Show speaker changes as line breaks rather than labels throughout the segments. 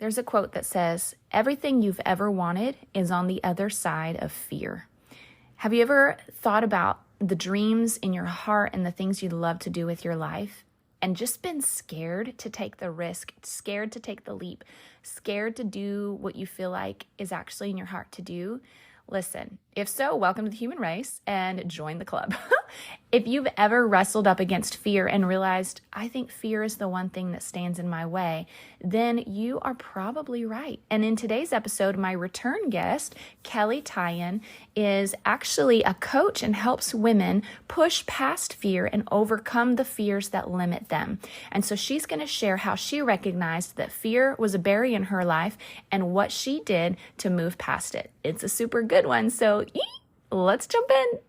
There's a quote that says, "Everything you've ever wanted is on the other side of fear." Have you ever thought about the dreams in your heart and the things you'd love to do with your life and just been scared to take the risk, scared to take the leap, scared to do what you feel like is actually in your heart to do? Listen, if so, welcome to the human race and join the club. If you've ever wrestled up against fear and realized, I think fear is the one thing that stands in my way, then you are probably right. And in today's episode, my return guest, Kelley Tyan, is actually a coach and helps women push past fear and overcome the fears that limit them. And so she's going to share how she recognized that fear was a barrier in her life and what she did to move past it. It's a super good one. So let's jump in.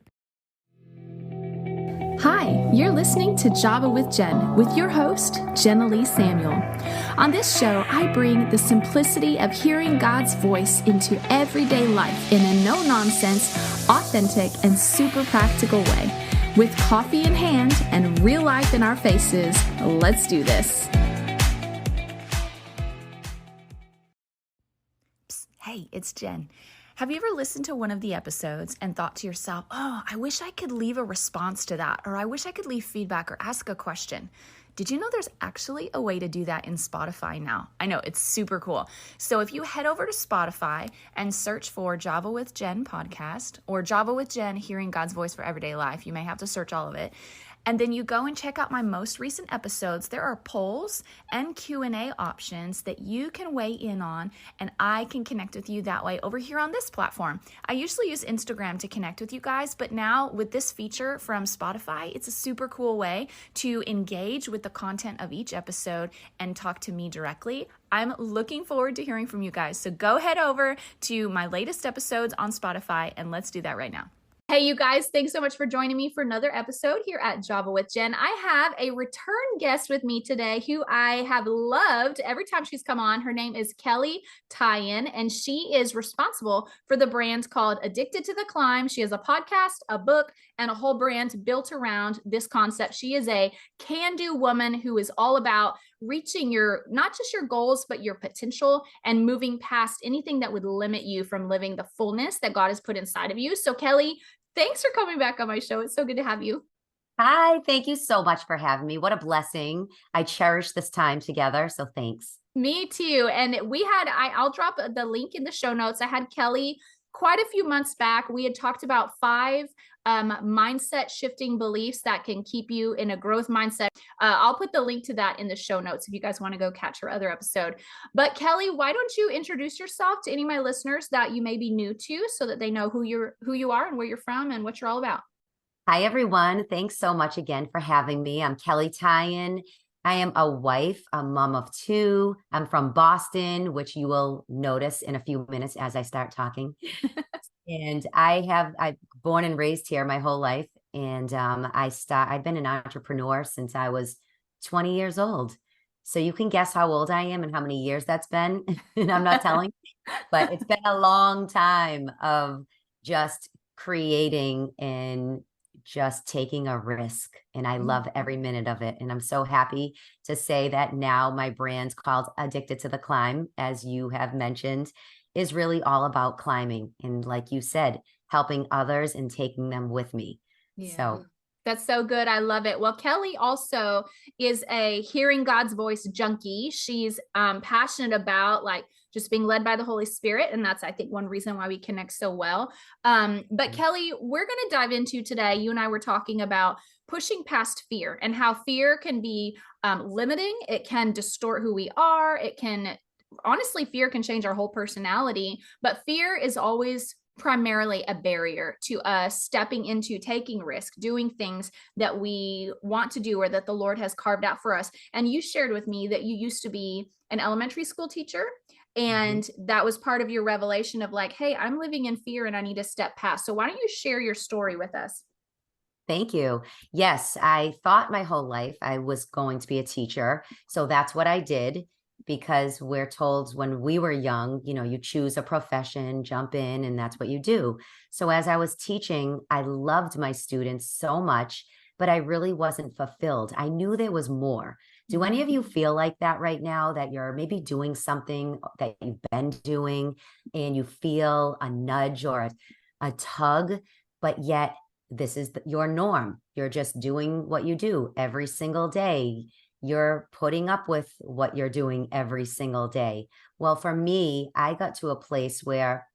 Hi, you're listening to Java with Jen with your host, Jenna Lee Samuel. On this show, I bring the simplicity of hearing God's voice into everyday life in a no-nonsense, authentic, and super practical way. With coffee in hand and real life in our faces, let's do this. Psst, hey, it's Jen. Have you ever listened to one of the episodes and thought to yourself, oh, I wish I could leave a response to that, or I wish I could leave feedback or ask a question? Did you know there's actually a way to do that in Spotify now? I know, it's super cool. So if you head over to Spotify and search for Java with Jen podcast or Java with Jen Hearing God's Voice for Everyday Life, you may have to search all of it. And then you go and check out my most recent episodes. There are polls and Q&A options that you can weigh in on, and I can connect with you that way over here on this platform. I usually use Instagram to connect with you guys, but now with this feature from Spotify, it's a super cool way to engage with the content of each episode and talk to me directly. I'm looking forward to hearing from you guys. So go head over to my latest episodes on Spotify, and let's do that right now. Hey, you guys, thanks so much for joining me for another episode here at Java with Jen. I have a return guest with me today who I have loved every time she's come on. Her name is Kelley Tyan, and she is responsible for the brand called Addicted to the Climb. She has a podcast, a book, and a whole brand built around this concept. She is a can-do woman who is all about reaching not just your goals, but your potential and moving past anything that would limit you from living the fullness that God has put inside of you. So Kelley, thanks for coming back on my show. It's so good to have you.
Hi, thank you so much for having me. What a blessing. I cherish this time together, so thanks.
Me too. And I'll drop the link in the show notes. I had Kelley quite a few months back. We had talked about 5 mindset shifting beliefs that can keep you in a growth mindset. I'll put the link to that in the show notes if you guys want to go catch her other episode. But Kelley, why don't you introduce yourself to any of my listeners that you may be new to so that they know who you are and where you're from and what you're all about.
Hi, everyone. Thanks so much again for having me. I'm Kelley Tyan. I am a wife, a mom of 2. I'm from Boston, which you will notice in a few minutes as I start talking. And I've born and raised here my whole life. And I've been an entrepreneur since I was 20 years old. So you can guess how old I am and how many years that's been. And I'm not telling, but it's been a long time of just creating and just taking a risk. And I love every minute of it. And I'm so happy to say that now my brand called Addicted to the Climb, as you have mentioned, is really all about climbing. And like you said, helping others and taking them with me.
Yeah.
So
that's so good. I love it. Well, Kelley also is a hearing God's voice junkie. She's passionate about just being led by the Holy Spirit. And that's, I think, one reason why we connect so well. But Kelley, we're going to dive into today. You and I were talking about pushing past fear and how fear can be limiting. It can distort who we are. Honestly, fear can change our whole personality, but fear is always primarily a barrier to us stepping into taking risk, doing things that we want to do or that the Lord has carved out for us. And you shared with me that you used to be an elementary school teacher, and that was part of your revelation of hey, I'm living in fear and I need to step past. So why don't you share your story with us?
Thank you. Yes, I thought my whole life I was going to be a teacher. So that's what I did, because we're told when we were young, you choose a profession, jump in, and that's what you do. So as I was teaching, I loved my students so much, but I really wasn't fulfilled. I knew there was more. Do any of you feel like that right now, that you're maybe doing something that you've been doing and you feel a nudge or a tug, but yet this is your norm? You're just doing what you do every single day. You're putting up with what you're doing every single day. Well, for me, I got to a place where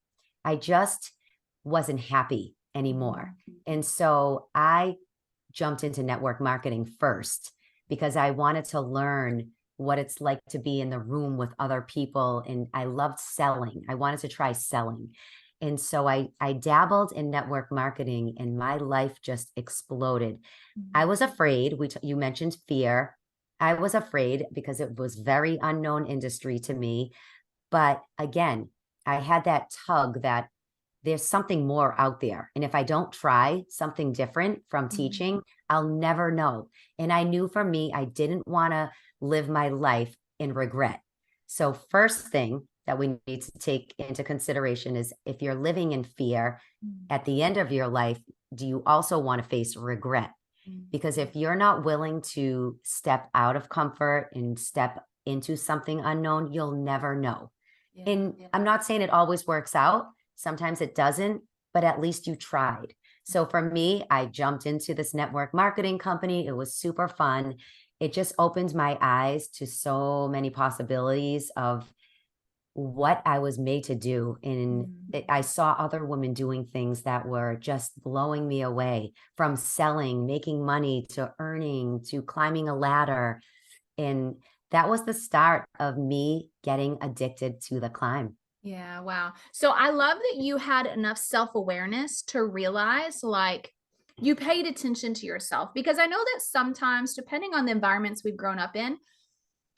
I just wasn't happy anymore. And so I jumped into network marketing first because I wanted to learn what it's like to be in the room with other people. And I loved selling. I wanted to try selling. And so I dabbled in network marketing and my life just exploded. I was afraid. You mentioned fear. I was afraid because it was very unknown industry to me. But again, I had that tug that there's something more out there. And if I don't try something different from teaching, I'll never know. And I knew for me, I didn't want to live my life in regret. So first thing that we need to take into consideration is if you're living in fear at the end of your life, do you also want to face regret? Because if you're not willing to step out of comfort and step into something unknown, you'll never know. And I'm not saying it always works out. Sometimes it doesn't, but at least you tried. So for me, I jumped into this network marketing company. It was super fun. It just opened my eyes to so many possibilities of what I was made to do. And I saw other women doing things that were just blowing me away, from selling, making money, to earning, to climbing a ladder. And that was the start of me getting addicted to the climb.
Yeah, wow. So I love that you had enough self-awareness to realize, like, you paid attention to yourself, because I know that sometimes, depending on the environments we've grown up in,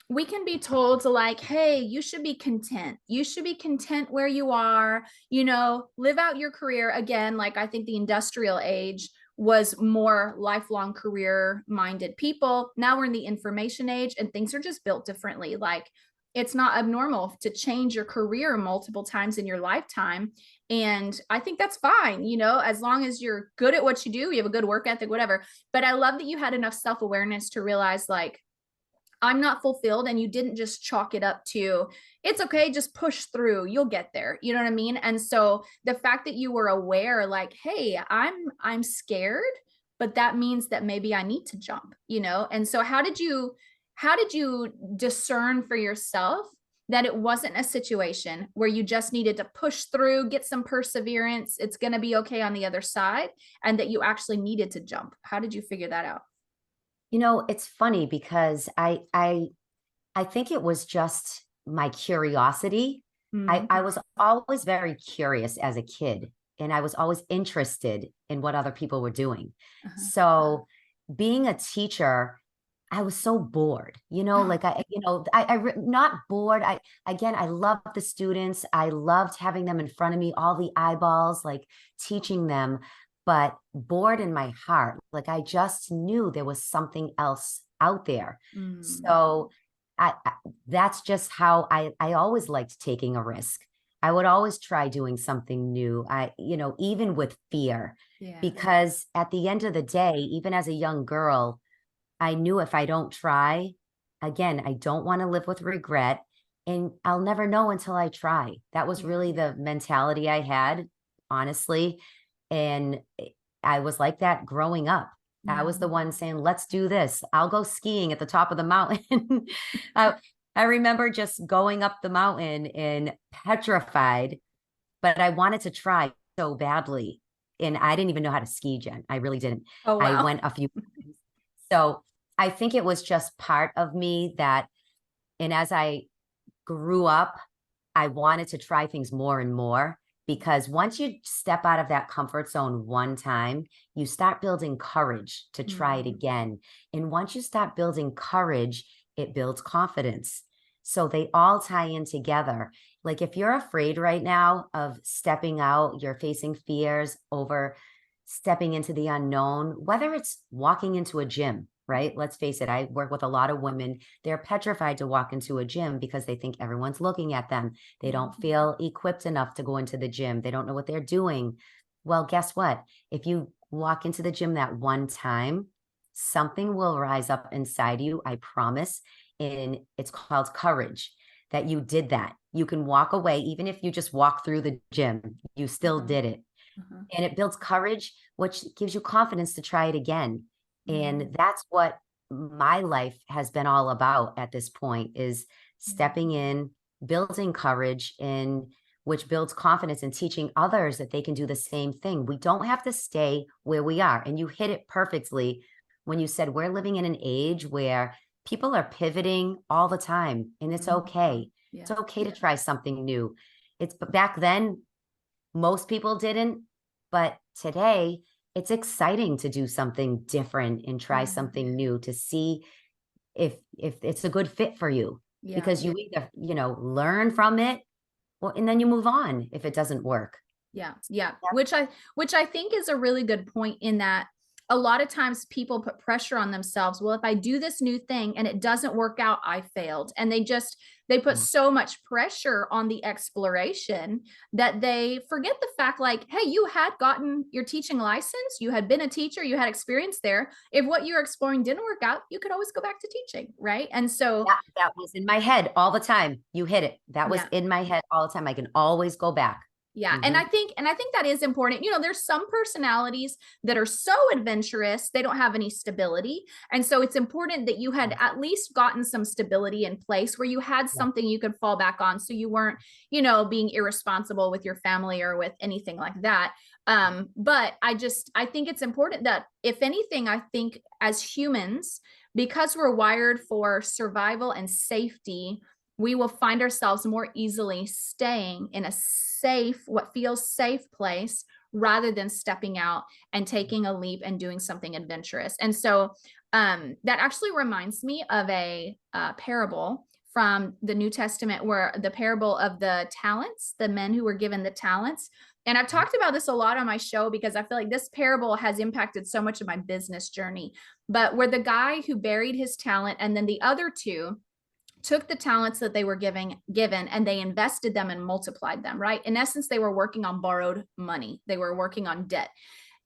we can be told to, like, hey, you should be content. You should be content where you are, live out your career. Again, like, I think the industrial age was more lifelong career minded people. Now we're in the information age and things are just built differently. Like, it's not abnormal to change your career multiple times in your lifetime. And I think that's fine, as long as you're good at what you do, you have a good work ethic, whatever. But I love that you had enough self-awareness to realize, like, I'm not fulfilled, and you didn't just chalk it up to, it's okay, just push through, you'll get there. You know what I mean? And so the fact that you were aware, like, hey, I'm scared, but that means that maybe I need to jump, And so how did you discern for yourself that it wasn't a situation where you just needed to push through, get some perseverance, it's going to be okay on the other side, and that you actually needed to jump? How did you figure that out?
It's funny because I think it was just my curiosity. I was always very curious as a kid, and I was always interested in what other people were doing. So being a teacher, I was so bored, like not bored. I loved the students. I loved having them in front of me, all the eyeballs, like teaching them, but bored in my heart. Like, I just knew there was something else out there. So that's just how I always liked taking a risk. I would always try doing something new. Even with fear, because at the end of the day, even as a young girl, I knew if I don't try, again, I don't want to live with regret, and I'll never know until I try. That was really the mentality I had, honestly. And I was like that growing up. I was the one saying, let's do this. I'll go skiing at the top of the mountain. I remember just going up the mountain and petrified, but I wanted to try so badly. And I didn't even know how to ski, Jen. I really didn't.
Oh, wow.
I went a few times. So I think it was just part of me that, and as I grew up, I wanted to try things more and more, because once you step out of that comfort zone one time, you start building courage to try it again. And once you start building courage, it builds confidence. So they all tie in together. Like, if you're afraid right now of stepping out, you're facing fears over stepping into the unknown, whether it's walking into a gym, right? Let's face it. I work with a lot of women. They're petrified to walk into a gym because they think everyone's looking at them. They don't feel equipped enough to go into the gym. They don't know what they're doing. Well, guess what? If you walk into the gym that one time, something will rise up inside you, I promise. And it's called courage that you did that. You can walk away, even if you just walk through the gym, you still did it. And it builds courage, which gives you confidence to try it again. And that's what my life has been all about at this point, is stepping in, building courage, and which builds confidence and teaching others that they can do the same thing. We don't have to stay where we are. And you hit it perfectly when you said we're living in an age where people are pivoting all the time, and it's okay. It's okay to try something new. It's back then, most people didn't, but today it's exciting to do something different and try something new to see if it's a good fit for you, because you either, learn from it, and then you move on if it doesn't work.
Yeah. Which I think is a really good point, in that a lot of times people put pressure on themselves. Well, if I do this new thing and it doesn't work out, I failed. And they put so much pressure on the exploration that they forget the fact, like, hey, you had gotten your teaching license, you had been a teacher, you had experience there. If what you're exploring didn't work out, you could always go back to teaching, right? And so
that was in my head all the time. You hit it. That was in my head all the time. I can always go back.
Yeah. And I think that is important. There's some personalities that are so adventurous, they don't have any stability. And so it's important that you had at least gotten some stability in place where you had something you could fall back on. So you weren't, being irresponsible with your family or with anything like that. But I think it's important that, if anything, I think as humans, because we're wired for survival and safety, we will find ourselves more easily staying in a what feels safe place, rather than stepping out and taking a leap and doing something adventurous. And so that actually reminds me of a parable from the New Testament, where the parable of the talents, the men who were given the talents. And I've talked about this a lot on my show because I feel like this parable has impacted so much of my business journey. But where the guy who buried his talent, and then the other two took the talents that they were given and they invested them and multiplied them, right? In essence, they were working on borrowed money. They were working on debt.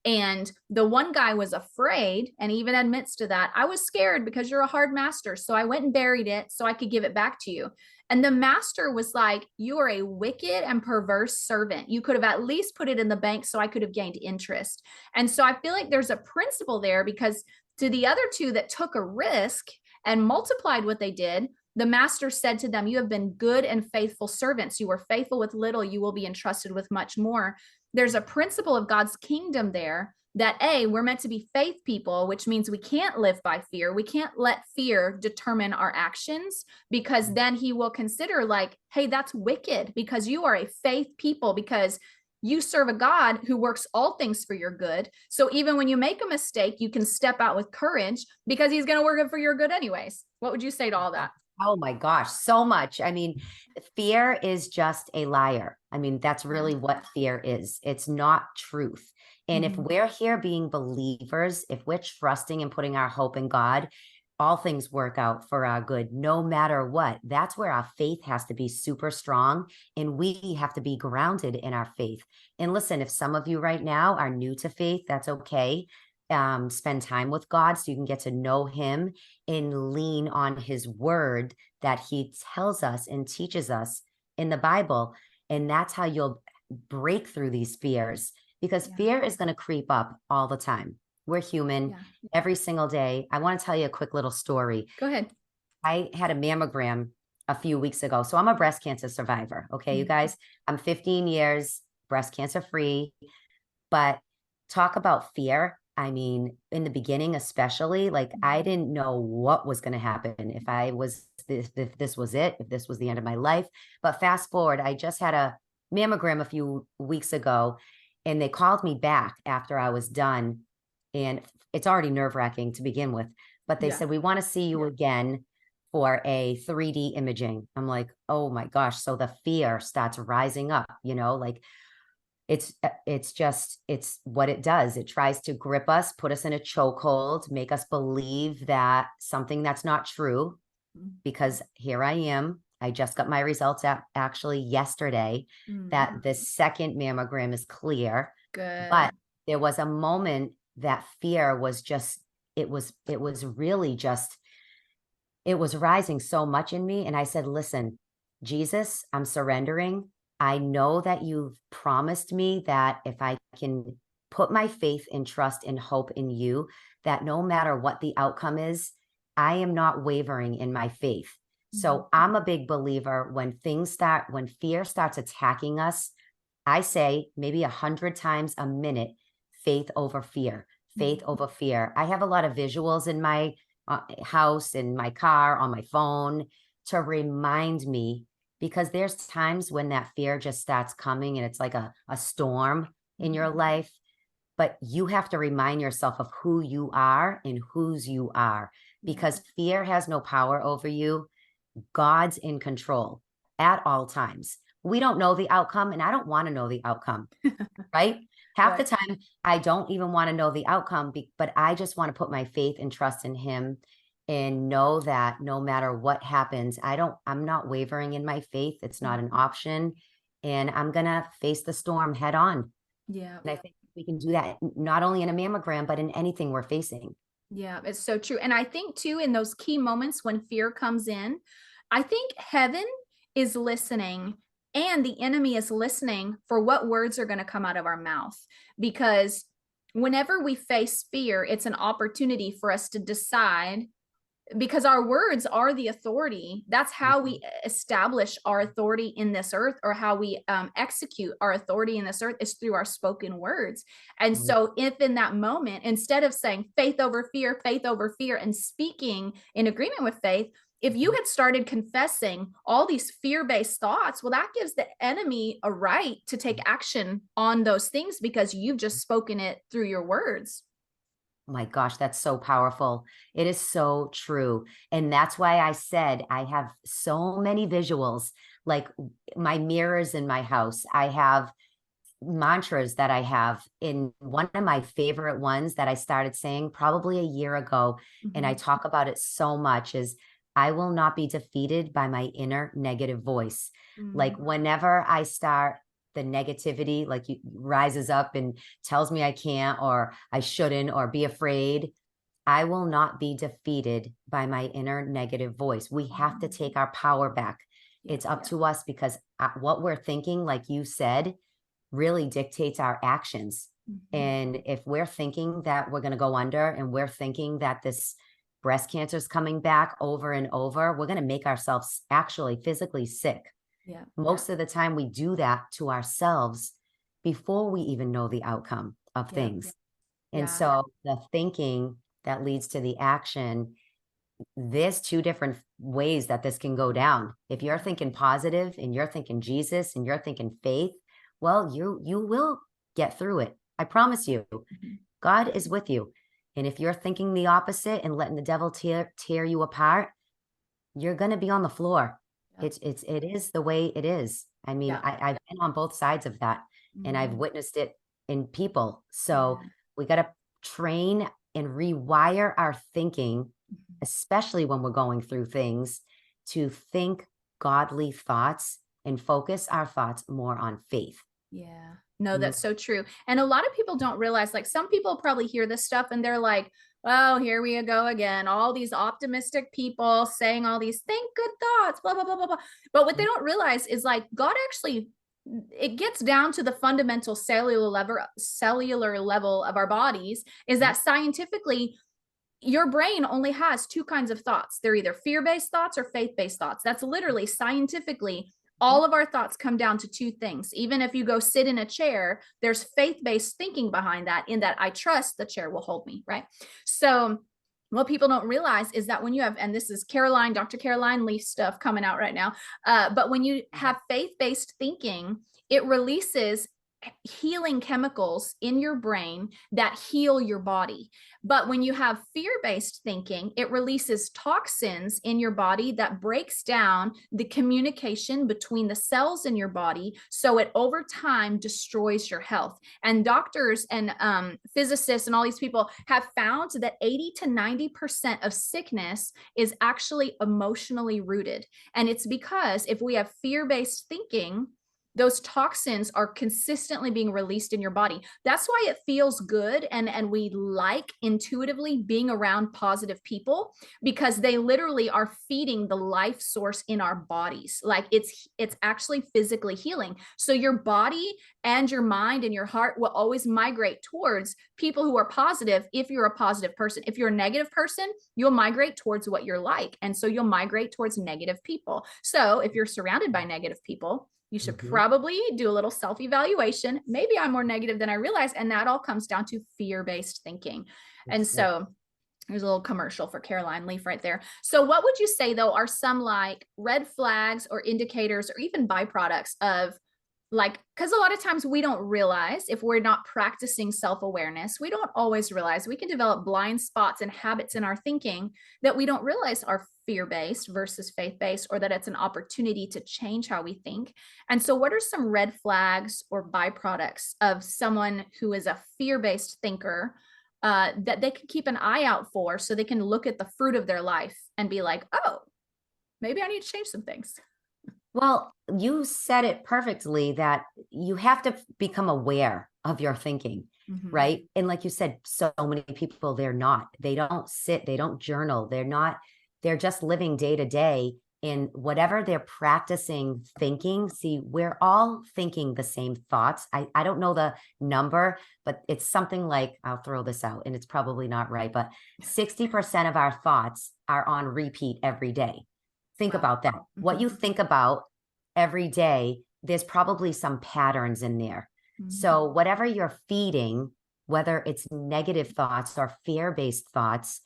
And the one guy was afraid, and even admits to that. I was scared because you're a hard master. So I went and buried it so I could give it back to you. And the master was like, you are a wicked and perverse servant. You could have at least put it in the bank so I could have gained interest. And so I feel like there's a principle there, because to the other two that took a risk and multiplied what they did, the master said to them, you have been good and faithful servants. You were faithful with little, you will be entrusted with much more. There's a principle of God's kingdom there that we're meant to be faith people, which means we can't live by fear. We can't let fear determine our actions, because then he will consider like, hey, that's wicked, because you are a faith people, because you serve a God who works all things for your good. So even when you make a mistake, you can step out with courage, because he's going to work it for your good anyways. What would you say to all that?
Oh my gosh, so much. I mean, fear is just a liar. I mean, that's really what fear is. It's not truth. And if we're here being believers, if we're trusting and putting our hope in God, all things work out for our good, no matter what. That's where our faith has to be super strong, and we have to be grounded in our faith. And listen, if some of you right now are new to faith, that's okay. Spend time with God so you can get to know him and lean on his word that he tells us and teaches us in the Bible. And that's how you'll break through these fears, because fear is going to creep up all the time. We're human every single day. I want to tell you a quick little story.
Go ahead.
I had a mammogram a few weeks ago. So I'm a breast cancer survivor. Okay, you guys, I'm 15 years breast cancer free, but talk about fear. I mean, in the beginning, especially, like, I didn't know what was going to happen, if this was it, if this was the end of my life. But fast forward, I just had a mammogram a few weeks ago, and they called me back after I was done. And it's already nerve-wracking to begin with, but they said, we want to see you again for a 3D imaging. I'm like, oh my gosh. So the fear starts rising up, like, it's what it does. It tries to grip us, put us in a chokehold, make us believe that something that's not true, because here I am. I just got my results actually yesterday, that the second mammogram is clear.
Good.
But there was a moment that fear was just it was really just, it was rising so much in me. And I said, listen, Jesus, I'm surrendering. I know that you've promised me that if I can put my faith and trust and hope in you, that no matter what the outcome is, I am not wavering in my faith. So I'm a big believer when when fear starts attacking us, I say maybe 100 times a minute, faith over fear, faith over fear. I have a lot of visuals in my house, in my car, on my phone to remind me, because there's times when that fear just starts coming and it's like a storm in your life. But you have to remind yourself of who you are and whose you are, because fear has no power over you. God's in control at all times. We don't know the outcome, and I don't want to know the outcome, right? Half the time, I don't even want to know the outcome, but I just want to put my faith and trust in him and know that no matter what happens, I'm not wavering in my faith. It's not an option. And I'm going to face the storm head on.
Yeah.
And I think we can do that not only in a mammogram, but in anything we're facing.
Yeah, it's so true. And I think too, in those key moments when fear comes in, I think heaven is listening and the enemy is listening for what words are going to come out of our mouth. Because whenever we face fear, it's an opportunity for us to decide, because our words are the authority. That's how we establish our authority in this earth, or how we execute our authority in this earth, is through our spoken words. And so if in that moment, instead of saying faith over fear, and speaking in agreement with faith, if you had started confessing all these fear-based thoughts, well, that gives the enemy a right to take action on those things, because you've just spoken it through your words.
My gosh, that's so powerful. It is so true. And that's why I said I have so many visuals, like my mirrors in my house. I have mantras that I have. In one of my favorite ones that I started saying probably a year ago, and I talk about it so much, is I will not be defeated by my inner negative voice. Like whenever I start, the negativity like rises up and tells me I can't, or I shouldn't, or be afraid, I will not be defeated by my inner negative voice. We have to take our power back. It's up to us, because what we're thinking, like you said, really dictates our actions. And if we're thinking that we're going to go under, and we're thinking that this breast cancer is coming back over and over, we're going to make ourselves actually physically sick. Most of the time we do that to ourselves before we even know the outcome of things. And so the thinking that leads to the action, there's two different ways that this can go down. If you're thinking positive and you're thinking Jesus and you're thinking faith, well, you will get through it. I promise you. God is with you. And if you're thinking the opposite and letting the devil tear you apart, you're going to be on the floor. It is the way it is. I mean, I've been on both sides of that, and I've witnessed it in people. So we got to train and rewire our thinking, especially when we're going through things, to think godly thoughts and focus our thoughts more on faith.
Yeah. No, that's so true. And a lot of people don't realize, like, some people probably hear this stuff and they're like, oh, here we go again. All these optimistic people saying all these think good thoughts, blah, blah, blah, blah, blah. But what they don't realize is, like, God actually, it gets down to the fundamental cellular level of our bodies, is that scientifically, your brain only has two kinds of thoughts. They're either fear-based thoughts or faith-based thoughts. That's literally scientifically, all of our thoughts come down to two things. Even if you go sit in a chair, there's faith-based thinking behind that, in that I trust the chair will hold me, right? So what people don't realize is that when you have, and this is Dr. Caroline Leaf stuff coming out right now, but when you have faith-based thinking, it releases healing chemicals in your brain that heal your body. But when you have fear-based thinking, it releases toxins in your body that breaks down the communication between the cells in your body, so it over time destroys your health. And doctors and physicists and all these people have found that 80 to 90% of sickness is actually emotionally rooted. And it's because if we have fear-based thinking, those toxins are consistently being released in your body. That's why it feels good, and we like intuitively being around positive people, because they literally are feeding the life source in our bodies. Like it's actually physically healing. So your body and your mind and your heart will always migrate towards people who are positive if you're a positive person. If you're a negative person, you'll migrate towards what you're like. And so you'll migrate towards negative people. So if you're surrounded by negative people, you should probably do a little self-evaluation. Maybe I'm more negative than I realize. And that all comes down to fear-based thinking. And so there's a little commercial for Caroline Leaf right there. So what would you say, though, are some like red flags or indicators or even byproducts of, like, because a lot of times we don't realize, if we're not practicing self-awareness, we don't always realize we can develop blind spots and habits in our thinking that we don't realize are fear-based versus faith-based, or that it's an opportunity to change how we think. And so what are some red flags or byproducts of someone who is a fear-based thinker that they can keep an eye out for, so they can look at the fruit of their life and be like, oh, maybe I need to change some things?
Well, you said it perfectly, that you have to become aware of your thinking, right? And like you said, so many people, they don't sit, they don't journal. They're just living day to day in whatever they're practicing thinking. See, we're all thinking the same thoughts. I don't know the number, but it's something like, I'll throw this out and it's probably not right, but 60% of our thoughts are on repeat every day. Think about that. What you think about every day, there's probably some patterns in there. So whatever you're feeding, whether it's negative thoughts or fear-based thoughts,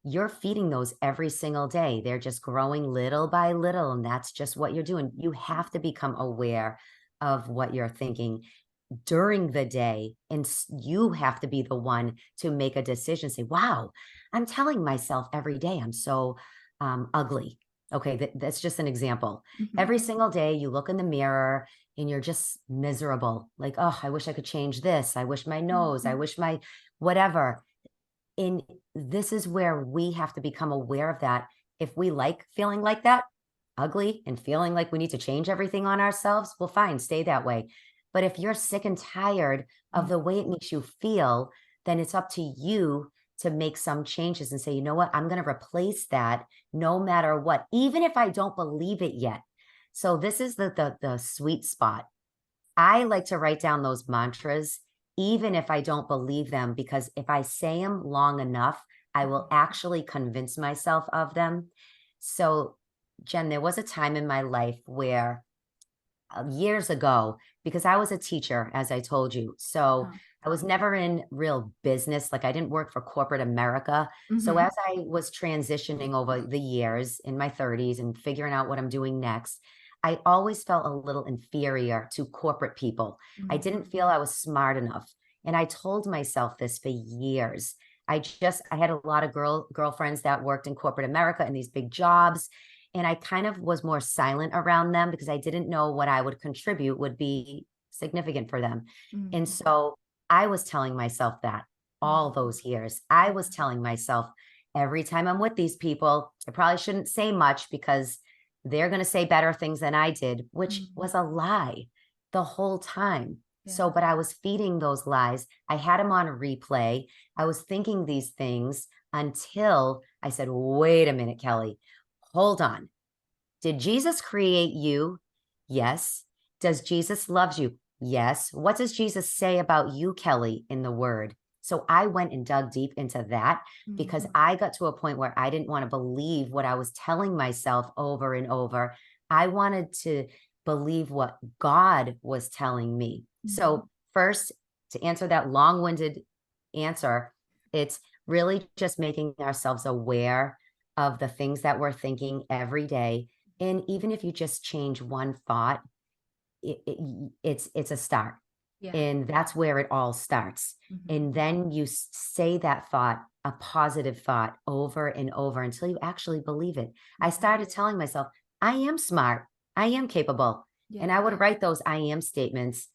you're feeding those every single day. They're just growing little by little, and that's just what you're doing. You have to become aware of what you're thinking during the day, and you have to be the one to make a decision. Say, wow, I'm telling myself every day I'm so ugly. Okay, that's just an example. Every single day you look in the mirror and you're just miserable. Like, oh, I wish I could change this. I wish my nose, I wish my whatever. And this is where we have to become aware of that. If we like feeling like that, ugly, and feeling like we need to change everything on ourselves, well, fine, stay that way. But if you're sick and tired of the way it makes you feel, then it's up to you to make some changes and say, you know what, I'm going to replace that no matter what, even if I don't believe it yet. So this is the sweet spot. I like to write down those mantras, even if I don't believe them, because if I say them long enough, I will actually convince myself of them. So Jen, there was a time in my life where years ago, because I was a teacher, as I told you. So I was never in real business. Like, I didn't work for corporate America. So as I was transitioning over the years in my 30s and figuring out what I'm doing next, I always felt a little inferior to corporate people. I didn't feel I was smart enough. And I told myself this for years. I had a lot of girlfriends that worked in corporate America in these big jobs. And I kind of was more silent around them because I didn't know what I would contribute would be significant for them. And so I was telling myself that all those years. I was telling myself, every time I'm with these people, I probably shouldn't say much because they're going to say better things than I did, which was a lie the whole time. So, but I was feeding those lies. I had them on replay. I was thinking these things until I said, wait a minute, Kelley, hold on. Did Jesus create you? Yes. Does Jesus love you? Yes. What does Jesus say about you, Kelley, in the word? So I went and dug deep into that because I got to a point where I didn't want to believe what I was telling myself over and over. I wanted to believe what God was telling me. So first, to answer that long-winded answer, it's really just making ourselves aware of the things that we're thinking every day. And even if you just change one thought, it's a start. And that's where it all starts. And then you say that thought, a positive thought, over and over until you actually believe it. I started telling myself, I am smart. I am capable. And I would write those I am statements.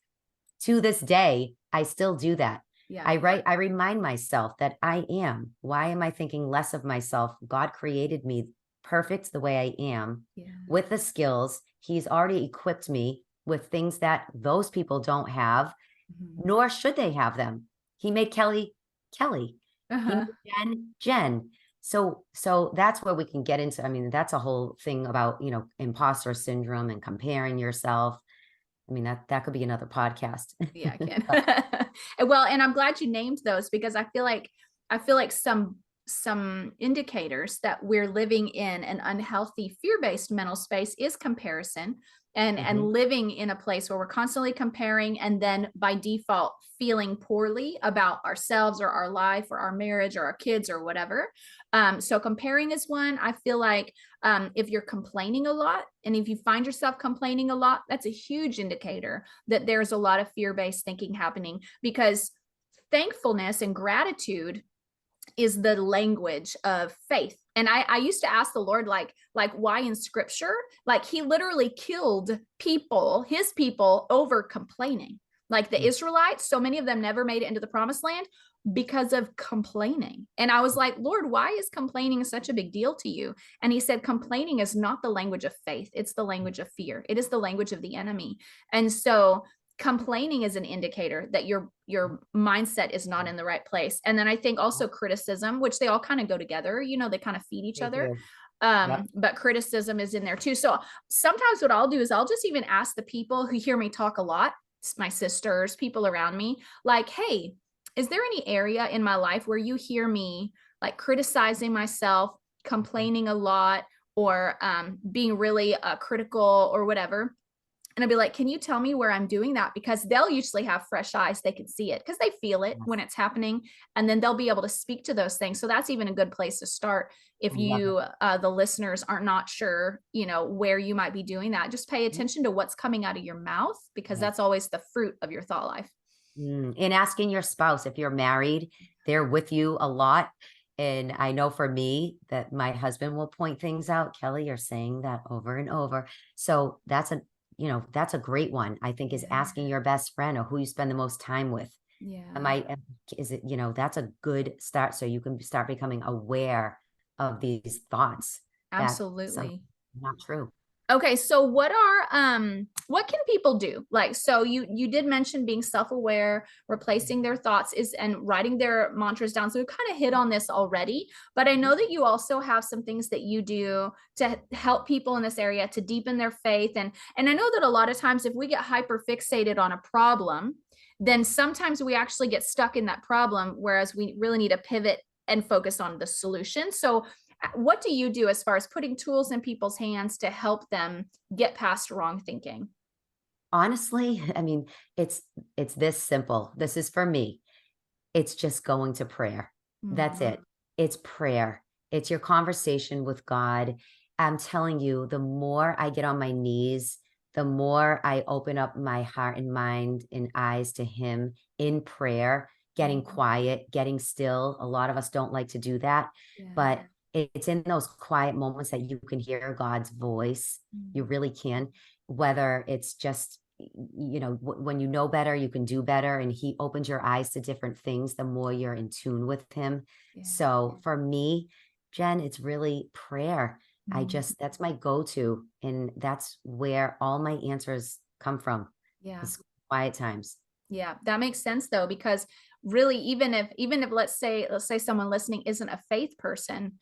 To this day, I still do that. I remind myself that I am. Why am I thinking less of myself? God created me perfect the way I am with the skills. He's already equipped me with things that those people don't have, nor should they have them. He made Kelley, Kelley. He made Jen. So that's where we can get into. I mean, that's a whole thing about, imposter syndrome and comparing yourself. I mean, that could be another podcast.
Yeah, I can. Well, and I'm glad you named those, because I feel like some indicators that we're living in an unhealthy fear-based mental space is comparison, and living in a place where we're constantly comparing, and then by default feeling poorly about ourselves or our life or our marriage or our kids or whatever. So comparing is one. I feel like if you're complaining a lot, and if you find yourself complaining a lot, that's a huge indicator that there's a lot of fear-based thinking happening, because thankfulness and gratitude is the language of faith. And I used to ask the Lord, like why in scripture, like he literally killed his people over complaining. Like the Israelites, so many of them never made it into the promised land because of complaining. And I was like, Lord, why is complaining such a big deal to you? And he said, complaining is not the language of faith. It's the language of fear. It is the language of the enemy. And so complaining is an indicator that your mindset is not in the right place. And then I think also criticism, which they all kind of go together, they kind of feed each other. But criticism is in there too. So sometimes what I'll do is I'll just even ask the people who hear me talk a lot, my sisters, people around me, like, hey, is there any area in my life where you hear me like criticizing myself, complaining a lot, or being really critical or whatever? And I'd be like, can you tell me where I'm doing that? Because they'll usually have fresh eyes. They can see it because they feel it when it's happening. And then they'll be able to speak to those things. So that's even a good place to start. If you, the listeners, are not sure, where you might be doing that, just pay attention to what's coming out of your mouth, because that's always the fruit of your thought life.
And asking your spouse, if you're married, they're with you a lot. And I know for me that my husband will point things out. Kelley, you're saying that over and over. So that's a great one, I think, is asking your best friend or who you spend the most time with. That's a good start. So you can start becoming aware of these thoughts.
Absolutely.
Not true.
Okay. So what can people do? Like, so you did mention being self-aware, replacing their thoughts and writing their mantras down. So we kind of hit on this already, but I know that you also have some things that you do to help people in this area to deepen their faith. And I know that a lot of times if we get hyper fixated on a problem, then sometimes we actually get stuck in that problem, whereas we really need to pivot and focus on the solution. So what do you do as far as putting tools in people's hands to help them get past wrong thinking?
Honestly, I mean, it's this simple. This is for me. It's just going to prayer. That's it. It's prayer. It's your conversation with God. I'm telling you, the more I get on my knees, the more I open up my heart and mind and eyes to him in prayer, getting quiet, getting still. A lot of us don't like to do that, but it's in those quiet moments that you can hear God's voice. You really can, whether it's just, when you know better, you can do better. And he opens your eyes to different things, the more you're in tune with him. So for me, Jen, it's really prayer. That's my go-to. And that's where all my answers come from. It's quiet times.
Yeah, that makes sense though, because really, even if let's say someone listening isn't a faith person,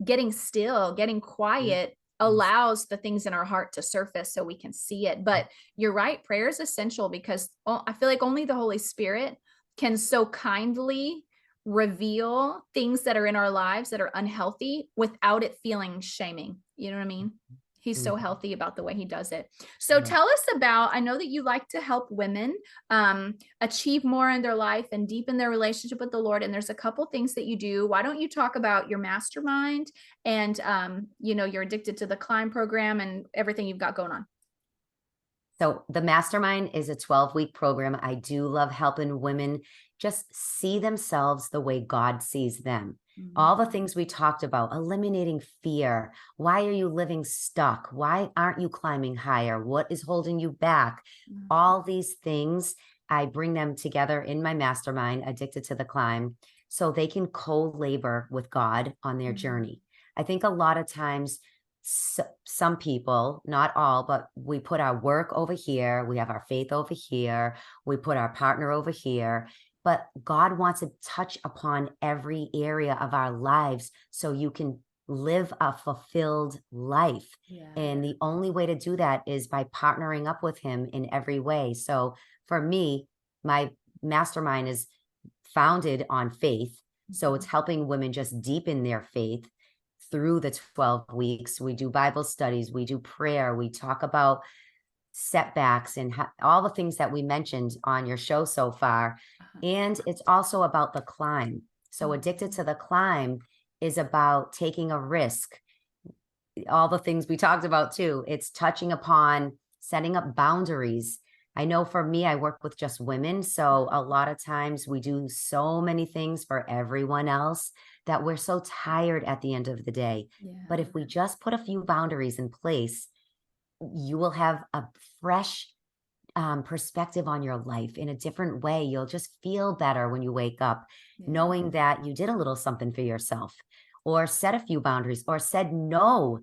getting still, getting quiet allows the things in our heart to surface so we can see it. But you're right, prayer is essential, because I feel like only the Holy Spirit can so kindly reveal things that are in our lives that are unhealthy without it feeling shaming. You know what I mean? He's so healthy about the way he does it. So tell us about, I know that you like to help women achieve more in their life and deepen their relationship with the Lord. And there's a couple things that you do. Why don't you talk about your mastermind and, you're addicted to the Climb program and everything you've got going on?
So the mastermind is a 12-week program. I do love helping women just see themselves the way God sees them. All the things we talked about, eliminating fear. Why are you living stuck? Why aren't you climbing higher? What is holding you back? All these things, I bring them together in my mastermind, Addicted to the Climb, so they can co-labor with God on their journey. I think a lot of times some people, not all, but we put our work over here, we have our faith over here, we put our partner over here. But God wants to touch upon every area of our lives so you can live a fulfilled life.
Yeah.
And the only way to do that is by partnering up with Him in every way. So for me, my mastermind is founded on faith. So it's helping women just deepen their faith through the 12 weeks. We do Bible studies, we do prayer, we talk about setbacks and all the things that we mentioned on your show so far. And it's also about the climb. So Addicted to the Climb is about taking a risk. All the things we talked about too. It's touching upon setting up boundaries. I know for me, I work with just women. So a lot of times we do so many things for everyone else that we're so tired at the end of the day.
Yeah.
But if we just put a few boundaries in place, you will have a fresh perspective on your life in a different way. You'll just feel better when you wake up, knowing that you did a little something for yourself, or set a few boundaries, or said no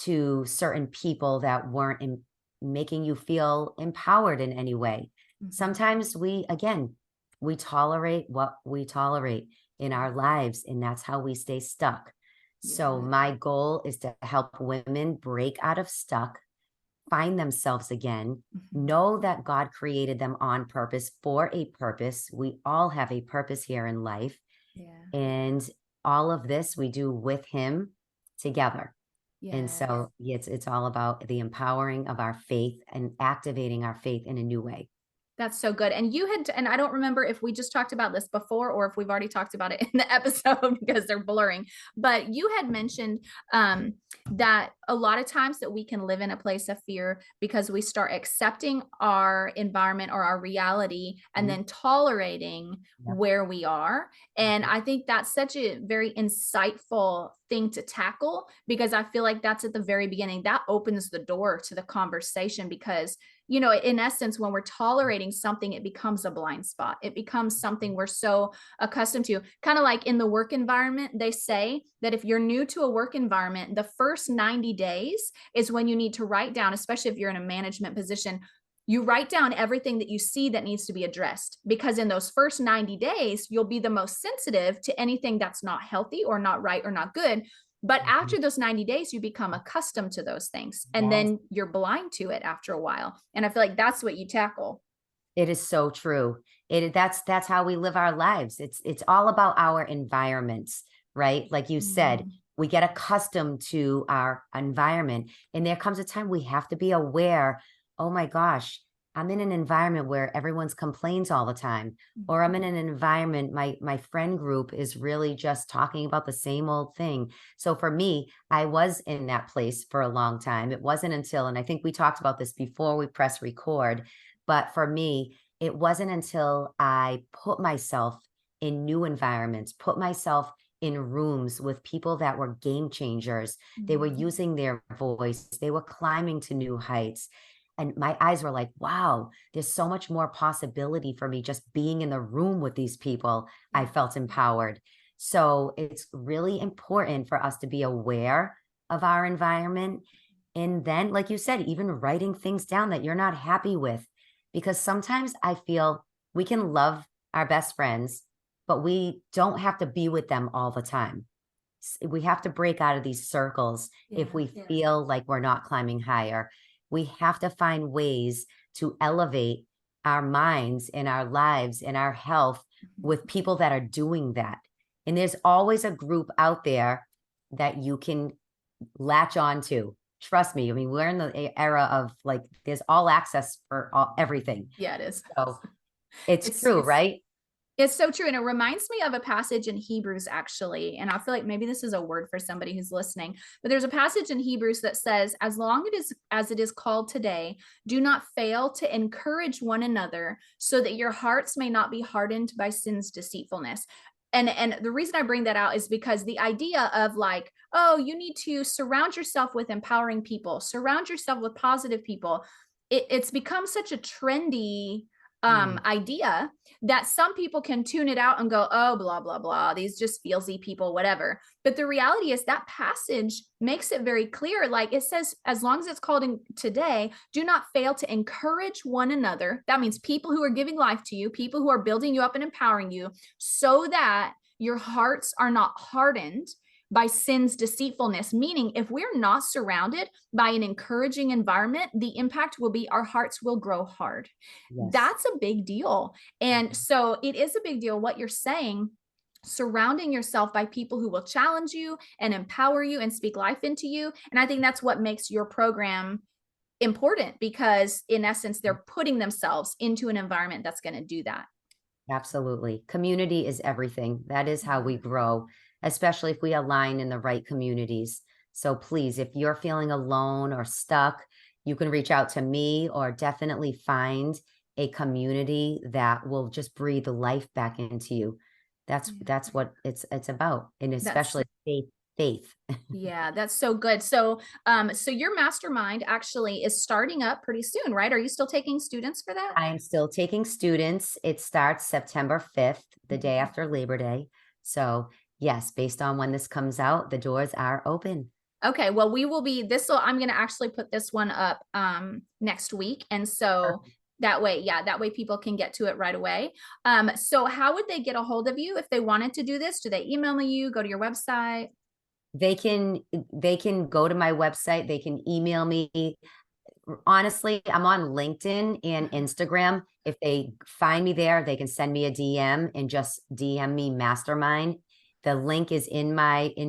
to certain people that weren't making you feel empowered in any way. Sometimes we tolerate what we tolerate in our lives, and that's how we stay stuck. So my goal is to help women break out of stuck, find themselves again, know that God created them on purpose for a purpose. We all have a purpose here in life. And all of this we do with Him together. And so it's all about the empowering of our faith and activating our faith in a new way.
That's so good. And you had, and I don't remember if we just talked about this before or if we've already talked about it in the episode because they're blurring, but you had mentioned that a lot of times that we can live in a place of fear because we start accepting our environment or our reality and then tolerating where we are. And I think that's such a very insightful thing to tackle, because I feel like that's at the very beginning. That opens the door to the conversation because, you know, in essence, when we're tolerating something, it becomes a blind spot. It becomes something we're so accustomed to. Kind of like in the work environment, they say that if you're new to a work environment, the first 90 days is when you need to write down, especially if you're in a management position, you write down everything that you see that needs to be addressed, because in those first 90 days, you'll be the most sensitive to anything that's not healthy or not right or not good. But after those 90 days, you become accustomed to those things, and then you're blind to it after a while. And I feel like that's what you tackle.
It is so true. That's how we live our lives. It's all about our environments, right? Like you said, we get accustomed to our environment, and there comes a time we have to be aware, oh my gosh, I'm in an environment where everyone's complains all the time, or I'm in an environment, my friend group is really just talking about the same old thing. So for me, I was in that place for a long time. It wasn't until, and I think we talked about this before we press record, but for me, it wasn't until I put myself in new environments, put myself in rooms with people that were game changers. They were using their voice. They were climbing to new heights. And my eyes were like, wow, there's so much more possibility for me just being in the room with these people. I felt empowered. So it's really important for us to be aware of our environment. And then, like you said, even writing things down that you're not happy with, because sometimes I feel we can love our best friends, but we don't have to be with them all the time. We have to break out of these circles if we feel like we're not climbing higher. We have to find ways to elevate our minds and our lives and our health with people that are doing that. And there's always a group out there that you can latch on to. Trust me. I mean, we're in the era of like, there's all access for everything.
Yeah, it is.
So it's true, right?
It's so true. And it reminds me of a passage in Hebrews, actually. And I feel like maybe this is a word for somebody who's listening, but there's a passage in Hebrews that says, as long as it is called today, do not fail to encourage one another so that your hearts may not be hardened by sin's deceitfulness. And the reason I bring that out is because the idea of like, oh, you need to surround yourself with empowering people, surround yourself with positive people. It's become such a trendy idea that some people can tune it out and go, oh, blah, blah, blah. These just feelsy people, whatever. But the reality is that passage makes it very clear. Like it says, as long as it's called in today, do not fail to encourage one another. That means people who are giving life to you, people who are building you up and empowering you, so that your hearts are not hardened by sin's deceitfulness. Meaning, if we're not surrounded by an encouraging environment, the impact will be our hearts will grow hard. Yes. That's a big deal. And so it is a big deal what you're saying, surrounding yourself by people who will challenge you and empower you and speak life into you. And I think that's what makes your program important, because in essence, they're putting themselves into an environment that's going to do that.
Absolutely. Community is everything. That is how we grow, especially if we align in the right communities. So please, if you're feeling alone or stuck, you can reach out to me, or definitely find a community that will just breathe life back into you. That's what it's about. And especially faith.
Yeah, that's so good. So, so your mastermind actually is starting up pretty soon, right? Are you still taking students for that?
I am still taking students. It starts September 5th, the day after Labor Day. So yes, based on when this comes out, the doors are open.
Okay. Well, I'm going to actually put this one up, next week. And so perfect. That way people can get to it right away. So how would they get a hold of you if they wanted to do this? Do they email you, go to your website?
They can go to my website. They can email me. Honestly, I'm on LinkedIn and Instagram. If they find me there, they can send me a DM and just DM me mastermind. The link is in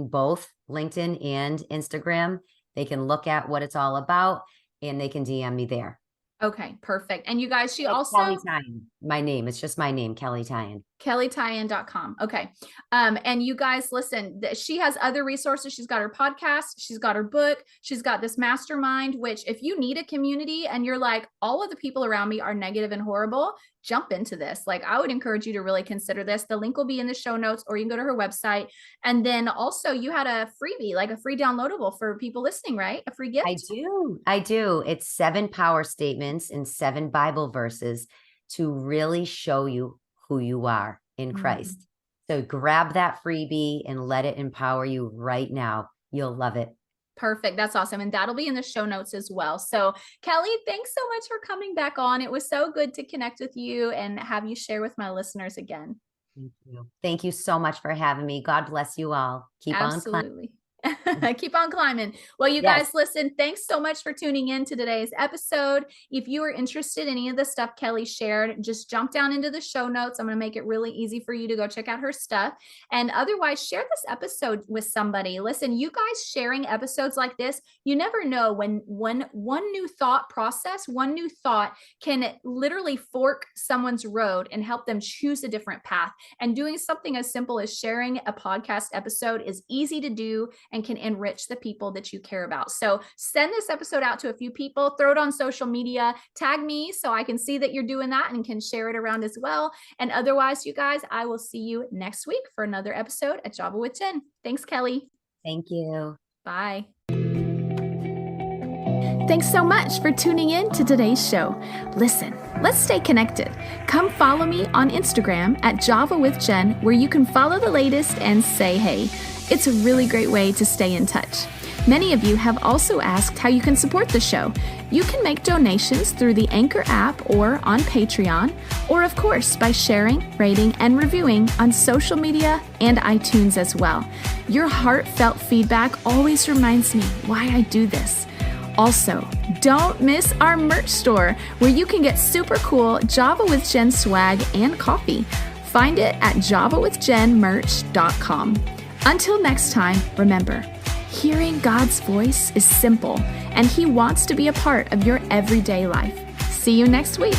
both LinkedIn and Instagram. They can look at what it's all about and they can DM me there.
Okay, perfect. And you guys,
Kelley Tyan, my name. It's just my name, Kelley Tyan.
KelleyTyan.com. Okay. And you guys, listen, she has other resources. She's got her podcast. She's got her book. She's got this mastermind, which if you need a community and you're like, all of the people around me are negative and horrible, jump into this. Like, I would encourage you to really consider this. The link will be in the show notes, or you can go to her website. And then also you had a freebie, like a free downloadable for people listening, right? A free gift?
I do. It's 7 power statements and 7 Bible verses to really show you who you are in Christ. So grab that freebie and let it empower you right now. You'll love it.
Perfect. That's awesome. And that'll be in the show notes as well. So Kelley, thanks so much for coming back on. It was so good to connect with you and have you share with my listeners again.
Thank you. Thank you so much for having me. God bless you all. Keep on climbing.
Keep on climbing. Well, you guys, listen, thanks so much for tuning in to today's episode. If you are interested in any of the stuff Kelley shared, just jump down into the show notes. I'm going to make it really easy for you to go check out her stuff. And otherwise, share this episode with somebody. Listen, you guys sharing episodes like this, you never know when one new thought process, one new thought can literally fork someone's road and help them choose a different path. And doing something as simple as sharing a podcast episode is easy to do and can enrich the people that you care about. So send this episode out to a few people, throw it on social media, tag me so I can see that you're doing that and can share it around as well. And otherwise, you guys, I will see you next week for another episode at Java with Jen. Thanks, Kelley.
Thank you.
Bye. Thanks so much for tuning in to today's show. Listen, let's stay connected. Come follow me on Instagram at Java with Jen, where you can follow the latest and say hey. It's a really great way to stay in touch. Many of you have also asked how you can support the show. You can make donations through the Anchor app or on Patreon, or of course by sharing, rating, and reviewing on social media and iTunes as well. Your heartfelt feedback always reminds me why I do this. Also, don't miss our merch store, where you can get super cool Java with Jen swag and coffee. Find it at javawithjenmerch.com. Until next time, remember, hearing God's voice is simple, and He wants to be a part of your everyday life. See you next week.